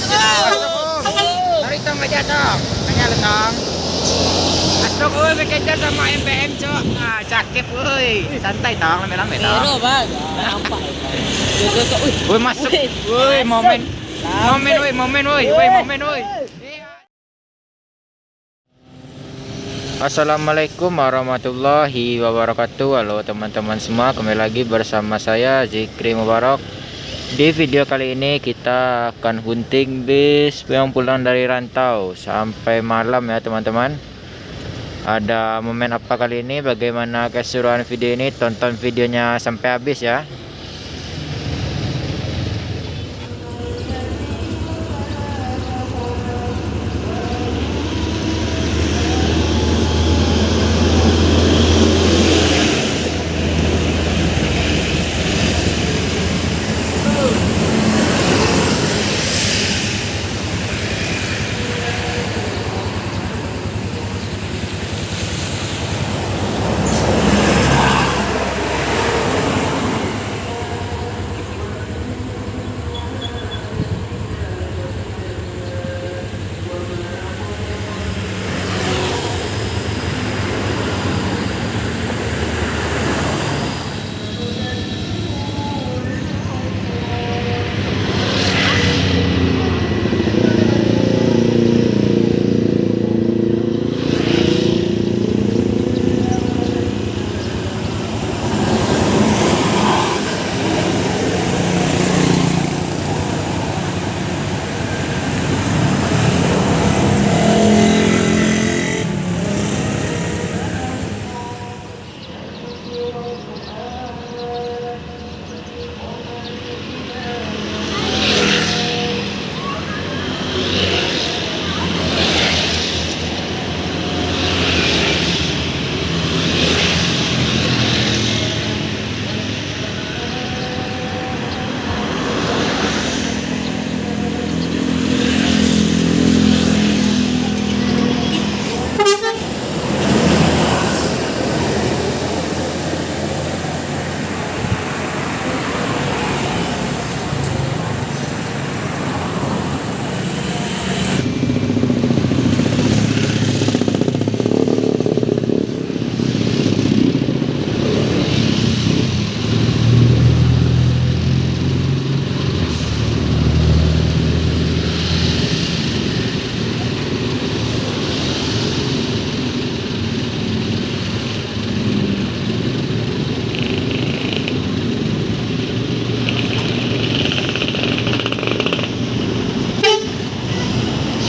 Narito aja dong. Tanya lu dong. Asok euy bekerja sama MPM, Cok. Ah, cakep euy. Santai dong, lame-lame dong. Pero bang, apa itu? Jaga kok. Woi masuk. Woi momen. Momen woi, momen woi. Woi momen woi. Assalamualaikum warahmatullahi wabarakatuh. Halo teman-teman semua, kembali lagi bersama saya Zikri Mubarak. Di video kali ini kita akan hunting bis yang pulang dari rantau sampai malam ya teman-teman. Ada momen apa kali ini, bagaimana keseruan video ini, tonton videonya sampai habis ya.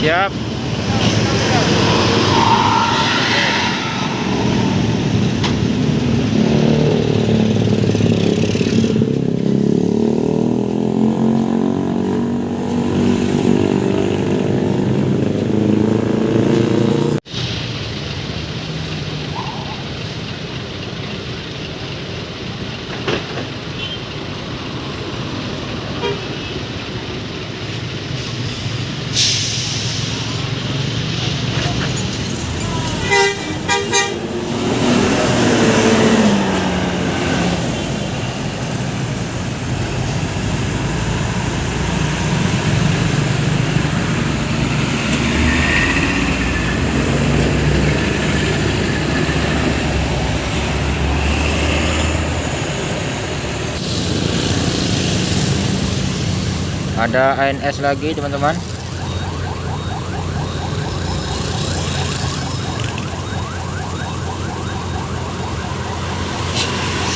Siap. Ada ANS lagi teman-teman.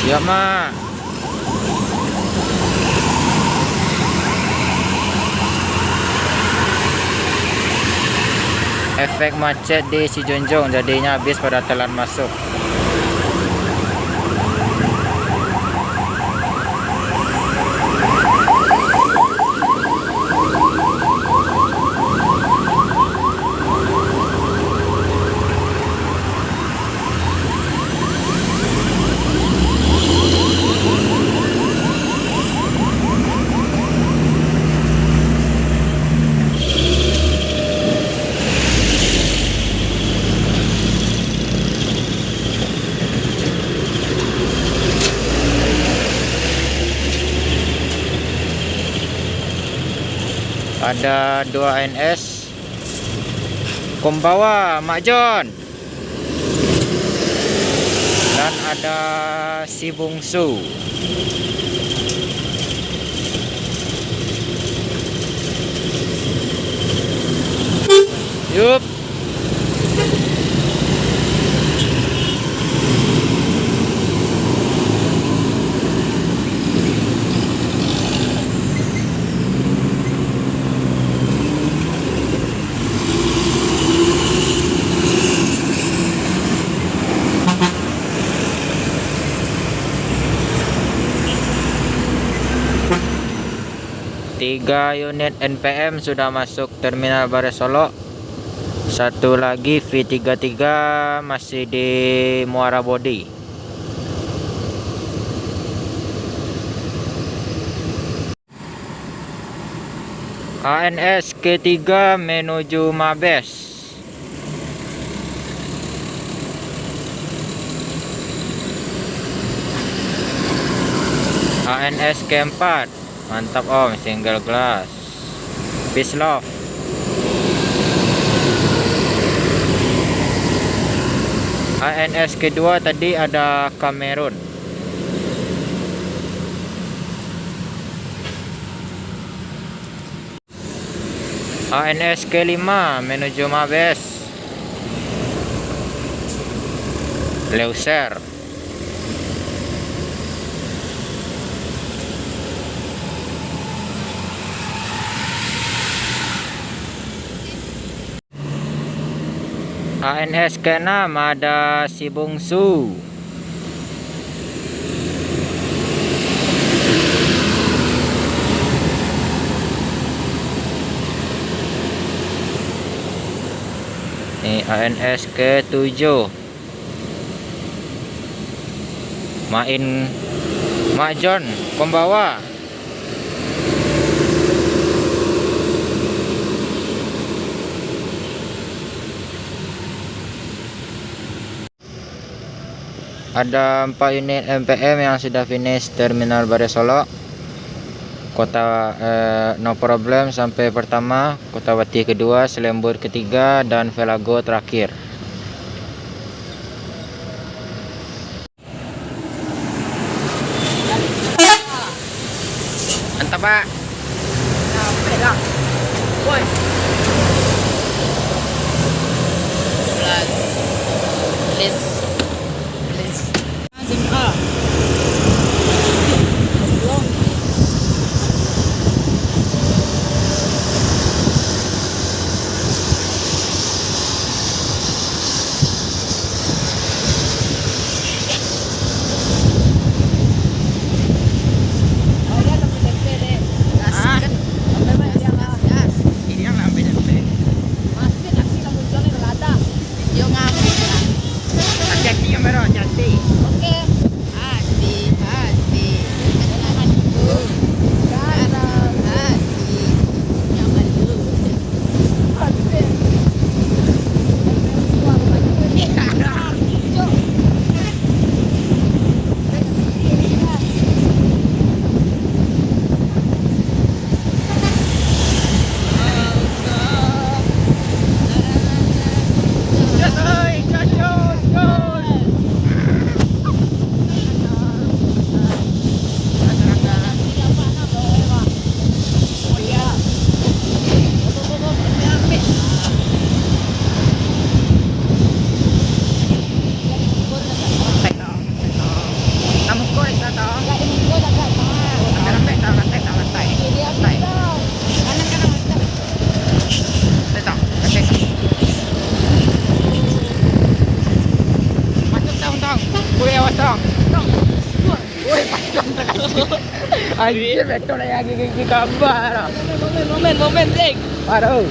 Siap mak. Efek macet di Sijonjong jadinya habis pada telan masuk. Ada 2 NS. Kombawa Mak John. Dan ada si bungsu. Yup. Tiga unit NPM sudah masuk terminal Bare Solo. Satu lagi V33 masih di Muara Bodi. ANS K3 menuju Mabes. ANS K4 mantap om, single glass. Peace love. ANS kedua tadi ada Kamerun. ANS ke-5 menuju Mabes. Leuser. ANS ke-6 ada si bungsu. Ini ANS ke-7. Main Mak John pembawa. Ada 4 unit MPM yang sudah finish terminal Bare Solo. Kota no problem sampai pertama, Kota Wati kedua, Selembur ketiga, dan Velago terakhir. Mantap Pak. Sampai lah. Woi. List. Ah. Anjir, betul ya gigi gambar. Momen, break. Aduh.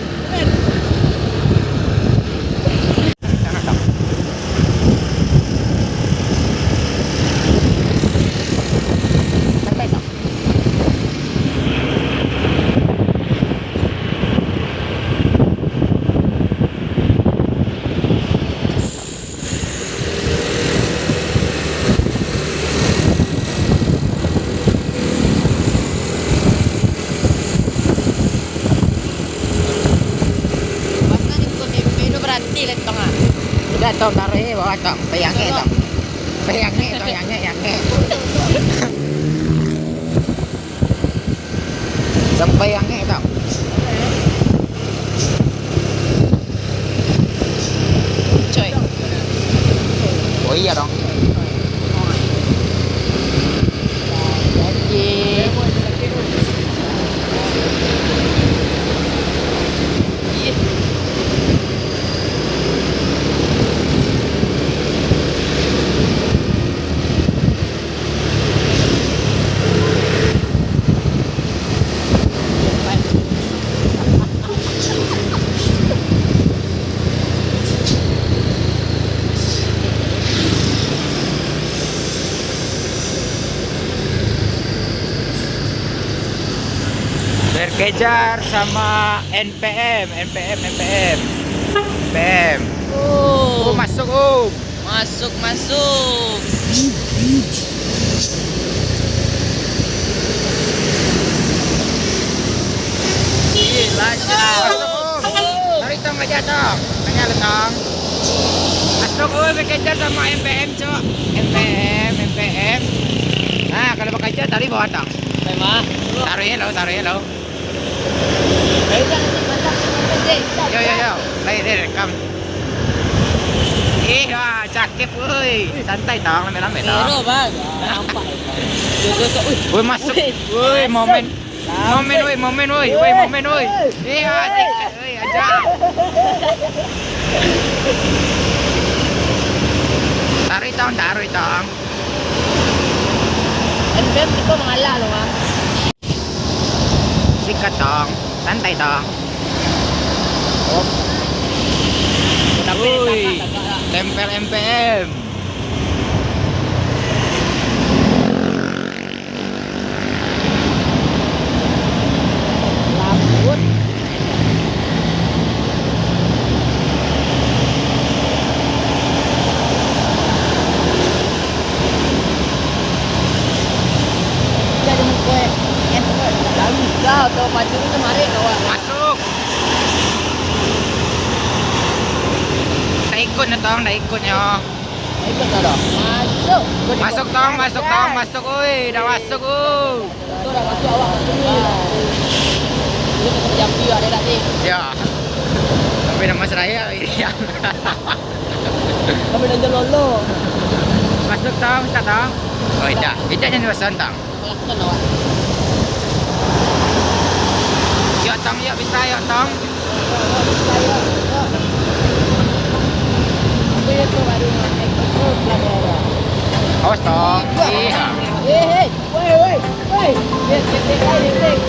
lihat tengah. Udah tong taruh ini bawah tong. Peyangnya tong. Peyangnya tong yangnya. Sampai yangnya tong. Coy. Oh iya dong. Jadi. Berkejar sama NPM. Oh, Masuk masuk. Lanjut. Tarik tong aja tong. Tanya tong. Masuk berkejar sama NPM cok. NPM. Nah kalau bekerja tarik bawah tong. Memang. Taruh lo. Yo. Lain rekam. Wah, cakep woi. Santai tong, lame-lame tong. Hero bang. Nampak. Woi masuk. Woi momen woi. Asik. Woi aja. Taruh tong. NPM itu mengalah loh bang. Sikat tong. Santai tong. Woi. Tempel MPM. Lambut. Jadi kue. Lalu kau tahu maju itu kemarin kawan. Masuk. Tak ikut ya. Ikut tak dah. Masuk. Oi, dah masuk. Itu dah masuk awak. Itu jam 2 ada tadi. Ya. Tapi nama seraya ini. Kami dah lolo. Masuk tong. Oh, tidak jadi pesan tong. Melakukan awak. Yuk tong, bisa tong. Itu baru naik ke pelajaran. Awas tong. Iya. Woi. Lihat,